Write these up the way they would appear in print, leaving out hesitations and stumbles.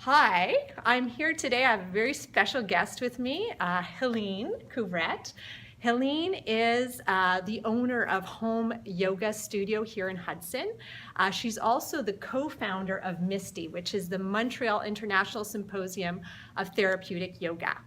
Hi, I'm here today. I have a very special guest with me, Helene Couvrette. Helene is the owner of Home Yoga Studio here in Hudson. She's also the co-founder of MISTY, which is the Montreal International Symposium of Therapeutic Yoga.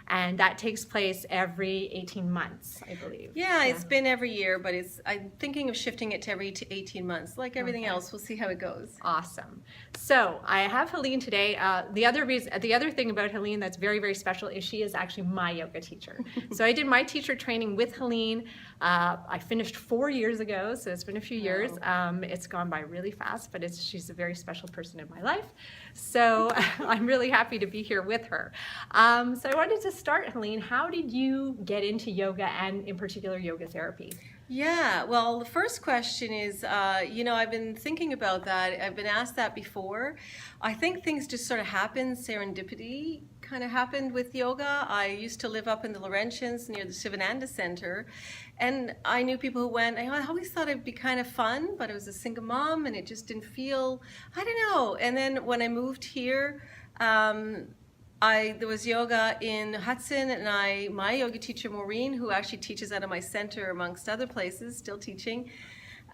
And that takes place every 18 months, I believe. Yeah, it's been every year, but I'm thinking of shifting it to every 18 months. Like everything else, we'll see how it goes. Awesome. So I have Helene today. The other thing about Helene that's very, very special is she is actually my yoga teacher. So I did my teacher training with Helene. I finished 4 years ago, so it's been a few years. It's gone by really fast, but she's a very special person in my life. So I'm really happy to be here with her. So I wanted to start, Helene, how did you get into yoga and in particular yoga therapy? Yeah, well, the first question is, I've been thinking about that. I've been asked that before. I think things just sort of happen, serendipity kind of happened with yoga. I used to live up in the Laurentians near the Sivananda Center, and I knew people who went. I always thought it'd be kind of fun, but I was a single mom, and it just didn't feel, I don't know. And then when I moved here, there was yoga in Hudson, and my yoga teacher Maureen, who actually teaches out of my center amongst other places, still teaching,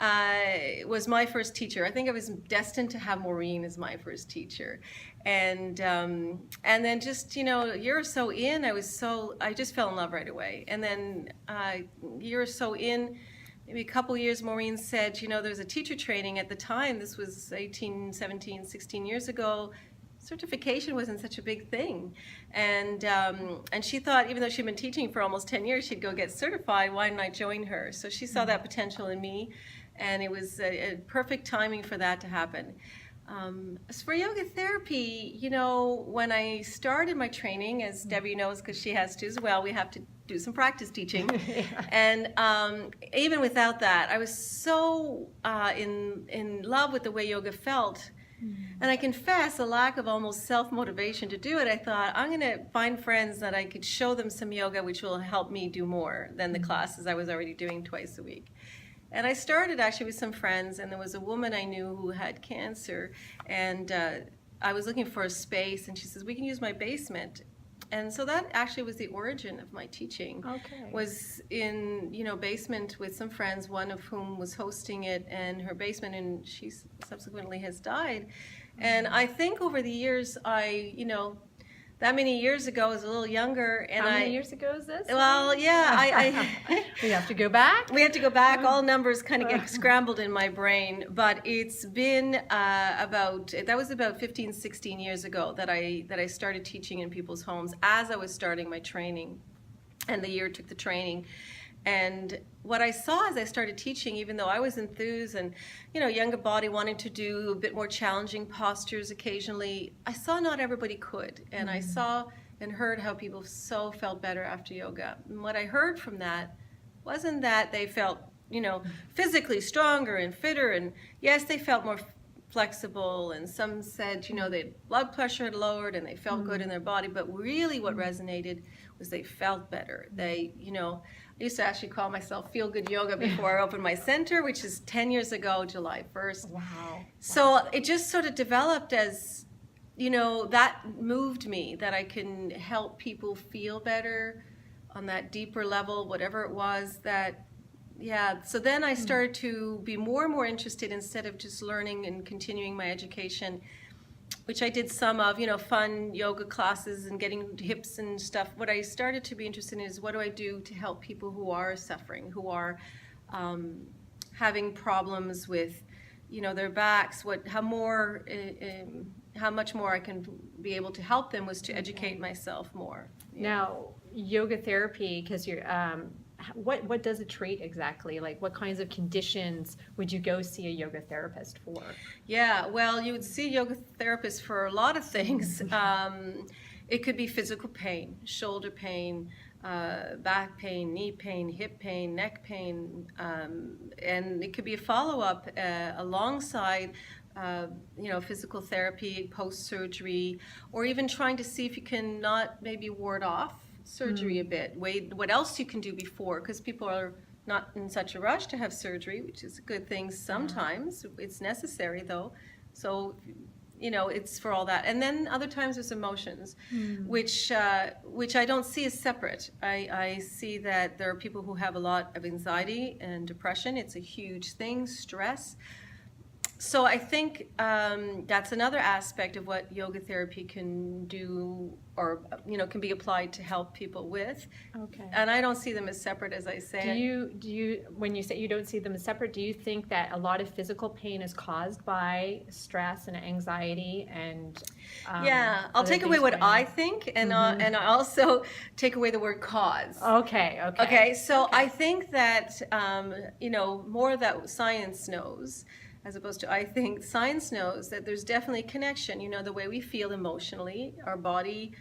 was my first teacher. I think I was destined to have Maureen as my first teacher, and then just a year or so in, I just fell in love right away. And then a year or so in, maybe a couple years, Maureen said, there's a teacher training at the time. This was 18, 17, 16 years ago. Certification wasn't such a big thing, and she thought, even though she'd been teaching for almost 10 years, she'd go get certified. Why didn't I join her? So she saw that potential in me, and it was a perfect timing for that to happen. As for yoga therapy, when I started my training, as Debbie knows because she has to as well, we have to do some practice teaching. And even without that, I was so in love with the way yoga felt. And I confess a lack of almost self-motivation to do it. I thought, I'm going to find friends that I could show them some yoga, which will help me do more than the classes I was already doing twice a week. And I started actually with some friends, and there was a woman I knew who had cancer, and I was looking for a space, and she says, we can use my basement. And so that actually was the origin of my teaching. Okay. Was in basement with some friends, one of whom was hosting it in her basement, and she subsequently has died. And I think over the years, that many years ago, I was a little younger, and How many years ago is this? Well, yeah, We have to go back. We have to go back. All numbers kind of get scrambled in my brain, but it's been that was about 15, 16 years ago that I started teaching in people's homes as I was starting my training, and the year took the training. And what I saw as I started teaching, even though I was enthused and, younger body wanting to do a bit more challenging postures occasionally, I saw not everybody could. And I saw and heard how people so felt better after yoga. And what I heard from that wasn't that they felt, physically stronger and fitter. And yes, they felt more flexible. And some said, their blood pressure had lowered and they felt good in their body. But really what resonated was they felt better. They, I used to actually call myself Feel Good Yoga before I opened my center, which is 10 years ago, July 1st. Wow. So it just sort of developed as, that moved me, that I can help people feel better on that deeper level, whatever it was that, yeah. So then I started to be more and more interested, instead of just learning and continuing my education, which I did some of, fun yoga classes and getting hips and stuff. What I started to be interested in is, what do I do to help people who are suffering, who are having problems with, their backs, how much more I can be able to help them, was to educate myself more. Now, yoga therapy, because you're, what does it treat exactly? Like, what kinds of conditions would you go see a yoga therapist for? Yeah, well, you would see a yoga therapist for a lot of things. It could be physical pain, shoulder pain, back pain, knee pain, hip pain, neck pain, and it could be a follow-up alongside physical therapy, post-surgery, or even trying to see if you can not maybe ward off surgery a bit, what else you can do before, because people are not in such a rush to have surgery, which is a good thing sometimes. It's necessary though. So it's for all that. And then other times there's emotions, which I don't see as separate. I see that there are people who have a lot of anxiety and depression. It's a huge thing, stress. So I think that's another aspect of what yoga therapy can do, or can be applied to help people with. Okay. And I don't see them as separate, as I say. Do you when you say you don't see them as separate, do you think that a lot of physical pain is caused by stress and anxiety and yeah, I'll take away what I think, and I also take away the word cause. Okay. So I think that more that science knows, as opposed to I think science knows that there's definitely a connection. The way we feel emotionally, our body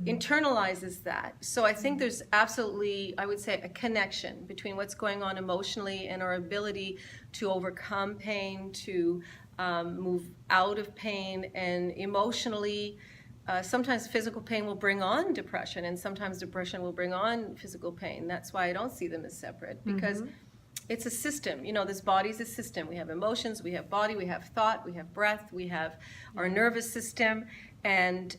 internalizes that. So I think there's absolutely, I would say, a connection between what's going on emotionally and our ability to overcome pain, to move out of pain, and emotionally. Sometimes physical pain will bring on depression, and sometimes depression will bring on physical pain. That's why I don't see them as separate, because it's a system. This body's a system. We have emotions, we have body, we have thought, we have breath, we have our nervous system, and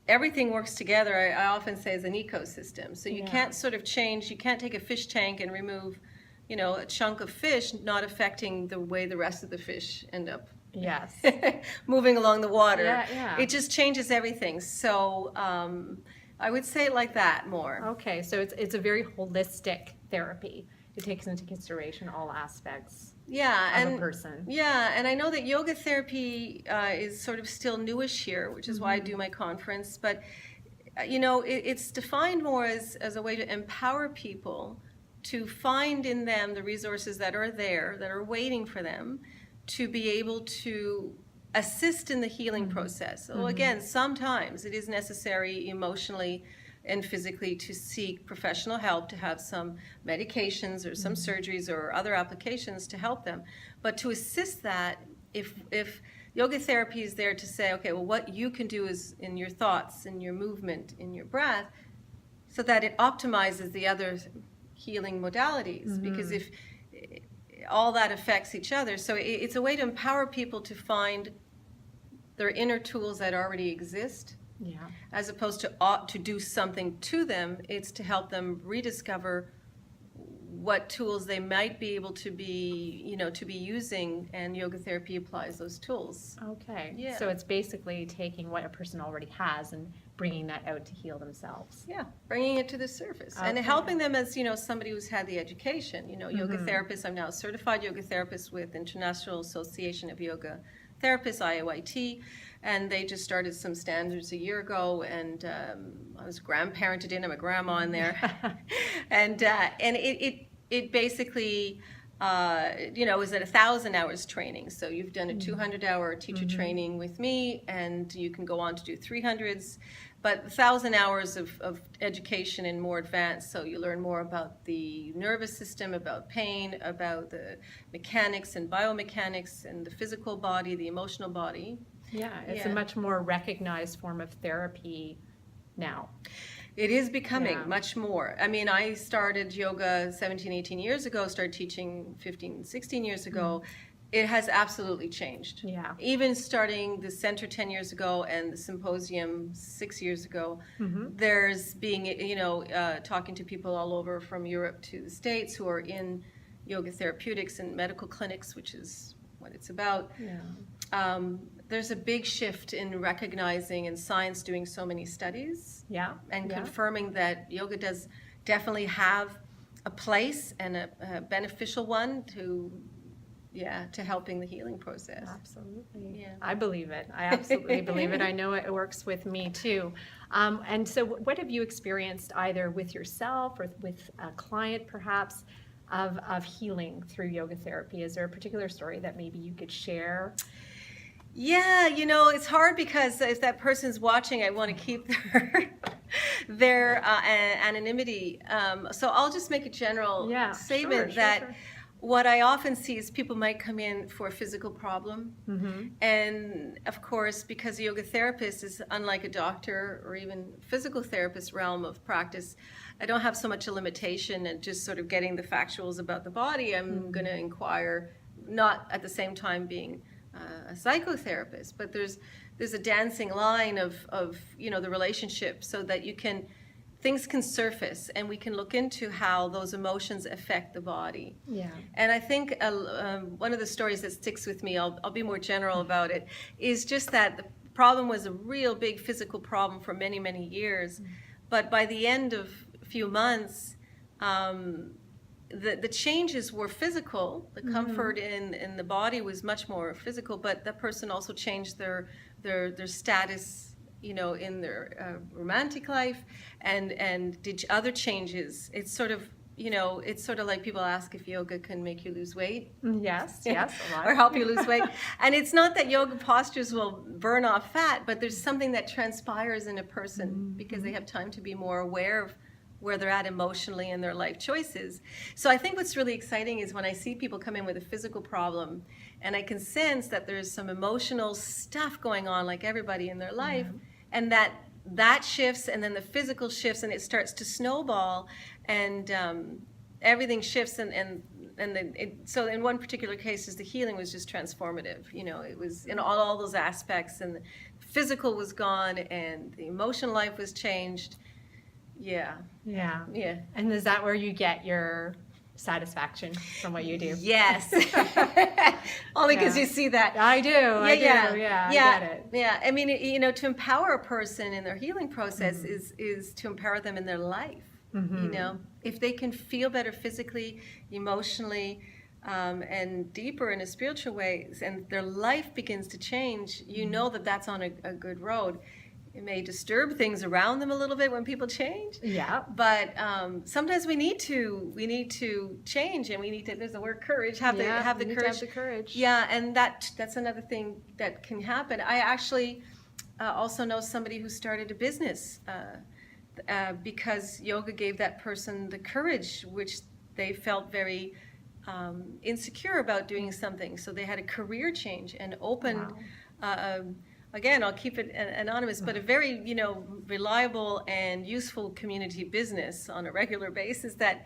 everything works together. I often say as an ecosystem. So you can't sort of change, you can't take a fish tank and remove, a chunk of fish, not affecting the way the rest of the fish end up moving along the water. It just changes everything. So I would say it like that more. Okay, so it's a very holistic therapy. It takes into consideration all aspects of a person. Yeah, and I know that yoga therapy is sort of still newish here, which is why I do my conference. But, it's defined more as a way to empower people to find in them the resources that are there, that are waiting for them, to be able to assist in the healing process. So again, sometimes it is necessary emotionally and physically to seek professional help, to have some medications or some surgeries or other applications to help them. But to assist that, if yoga therapy is there to say, okay, well, what you can do is in your thoughts, in your movement, in your breath, so that it optimizes the other healing modalities. Because if all that affects each other, so it's a way to empower people to find their inner tools that already exist. As opposed to ought to do something to them, it's to help them rediscover what tools they might be able to be, to be using, and yoga therapy applies those tools. Okay. Yeah. So it's basically taking what a person already has and bringing that out to heal themselves. Yeah, bringing it to the surface and helping them as, somebody who's had the education. Yoga therapist. I'm now a certified yoga therapist with International Association of Yoga Therapists, IOIT. And they just started some standards a year ago, and I was grandparented in. I'm a grandma in there, and it basically is at 1,000 hours training. So you've done a 200-hour teacher training with me, and you can go on to do 300s, but 1,000 hours of education and more advanced. So you learn more about the nervous system, about pain, about the mechanics and biomechanics, and the physical body, the emotional body. Yeah, it's a much more recognized form of therapy now. It is becoming much more. I mean, I started yoga 17, 18 years ago, started teaching 15, 16 years ago. It has absolutely changed. Yeah. Even starting the center 10 years ago and the symposium 6 years ago, there's being, talking to people all over from Europe to the States who are in yoga therapeutics and medical clinics, which is what it's about. Yeah. There's a big shift in recognizing and science doing so many studies and confirming that yoga does definitely have a place, and a beneficial one to helping the healing process. Absolutely. Yeah. I believe it. I absolutely believe it. I know it works with me too. And so what have you experienced either with yourself or with a client perhaps of healing through yoga therapy? Is there a particular story that maybe you could share? Yeah, it's hard because if that person's watching, I want to keep their anonymity. So I'll just make a general statement that what I often see is people might come in for a physical problem. And of course, because a yoga therapist is unlike a doctor or even physical therapist realm of practice, I don't have so much a limitation and just sort of getting the factuals about the body. I'm going to inquire, not at the same time being a psychotherapist, but there's a dancing line of the relationship, so that things can surface and we can look into how those emotions affect the body. Yeah. And I think one of the stories that sticks with me, I'll be more general about it, is just that the problem was a real big physical problem for many, many years. But by the end of a few months, the changes were physical. The comfort in the body was much more physical, but that person also changed their status, in their romantic life, and did other changes. It's sort of like people ask if yoga can make you lose weight. Yes, a lot. Or help you lose weight. And it's not that yoga postures will burn off fat, but there's something that transpires in a person because they have time to be more aware of where they're at emotionally in their life choices. So I think what's really exciting is when I see people come in with a physical problem, and I can sense that there's some emotional stuff going on, like everybody in their life, and that shifts, and then the physical shifts, and it starts to snowball, and everything shifts, so in one particular case, the healing was just transformative. It was in all those aspects, and the physical was gone, and the emotional life was changed. Yeah. And is that where you get your satisfaction from what you do? Yes. Only because you see that. I do. I get it. Yeah. I mean, to empower a person in their healing process is to empower them in their life. If they can feel better physically, emotionally, and deeper in a spiritual way, and their life begins to change, that's on a good road. It may disturb things around them a little bit when people change. Yeah. But sometimes we need to change, and there's the word courage. Have the courage. To have the courage. Yeah, and that's another thing that can happen. I actually also know somebody who started a business because yoga gave that person the courage, which they felt very insecure about doing something. So they had a career change and opened. Wow. Again, I'll keep it anonymous, but a very, reliable and useful community business on a regular basis. That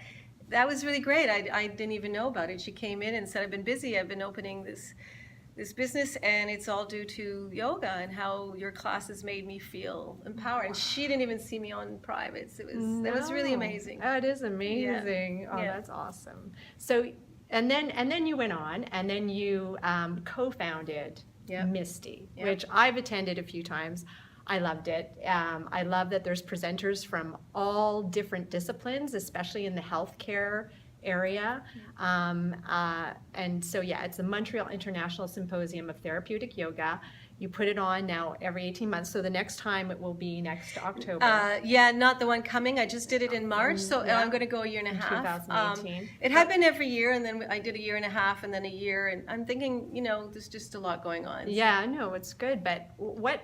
was really great. I didn't even know about it. She came in and said, "I've been busy. I've been opening this business, and it's all due to yoga and how your classes made me feel empowered." And she didn't even see me on privates. It was really amazing. Oh, it is amazing. Yeah. Oh, that's awesome. So, and then you went on, and then you co-founded MISTY, which I've attended a few times. I loved it. I love that there's presenters from all different disciplines, especially in the healthcare area. And so, it's the Montreal International Symposium of Therapeutic Yoga. You put it on now every 18 months. So the next time it will be next October. Not the one coming. I just did it in March. So I'm going to go a year and a half. 2018. It had been every year, and then I did a year and a half, and then a year. And I'm thinking, there's just a lot going on. Yeah, no, it's good. But what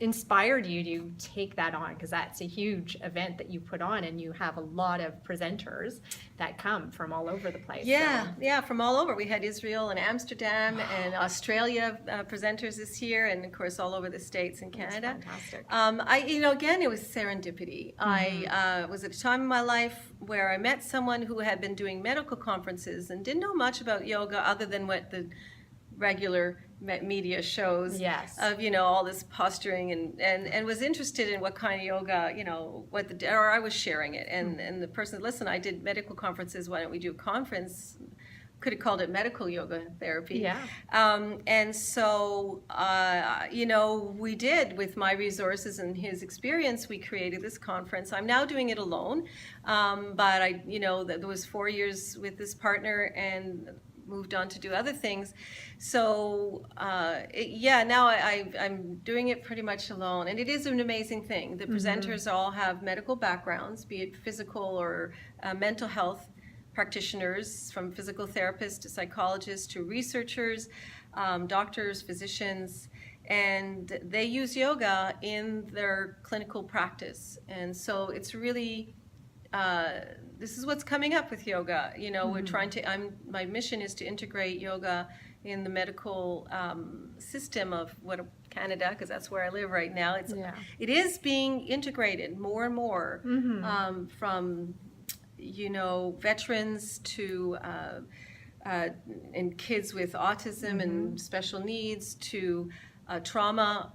inspired you to take that on? Because that's a huge event that you put on, and you have a lot of presenters that come from all over the place. Yeah, from all over. We had Israel and Amsterdam and Australia presenters this year, and of course all over the States and Canada. That's fantastic. Again, it was serendipity. I was at a time in my life where I met someone who had been doing medical conferences and didn't know much about yoga other than what the regular media shows of all this posturing, and was interested in what kind of yoga, or I was sharing it, and the person said, "Listen, I did medical conferences, why don't we do a conference?" Could have called it medical yoga therapy. And so we did, with my resources and his experience, we created this conference. I'm now doing it alone, but there was 4 years with this partner, and moved on to do other things. So now I'm doing it pretty much alone, and it is an amazing thing. The presenters all have medical backgrounds, be it physical or mental health practitioners, from physical therapists to psychologists to researchers, doctors, physicians, and they use yoga in their clinical practice. And so it's really this is what's coming up with yoga. We're trying to, my mission is to integrate yoga in the medical system of Canada, because that's where I live right now. It is being integrated more and more, from veterans to in kids with autism and special needs to trauma,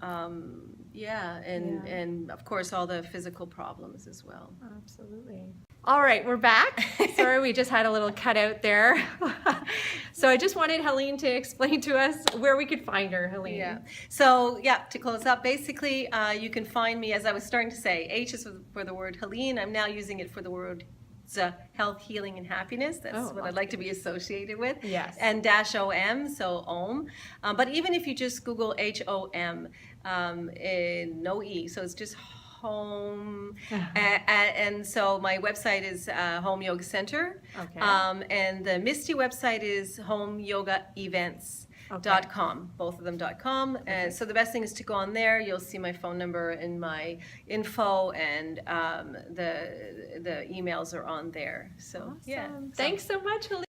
and of course all the physical problems as well. Absolutely. All right, we're back. Sorry, we just had a little cutout there. So I just wanted Helene to explain to us where we could find her, Helene. Yeah. So to close up, basically you can find me, as I was starting to say, H is for the word Helene. I'm now using it for the word health, healing, and happiness. That's what I'd like to be associated with. Yes. And -OM, so OM. But even if you just Google HOM, no E, so it's just home. And so my website is Home Yoga Center. Okay. And the MISTY website is Home Yoga Events. .com, both of them .com. And so the best thing is to go on there. You'll see my phone number and my info, and the emails are on there. So awesome. Thanks so much, Helene.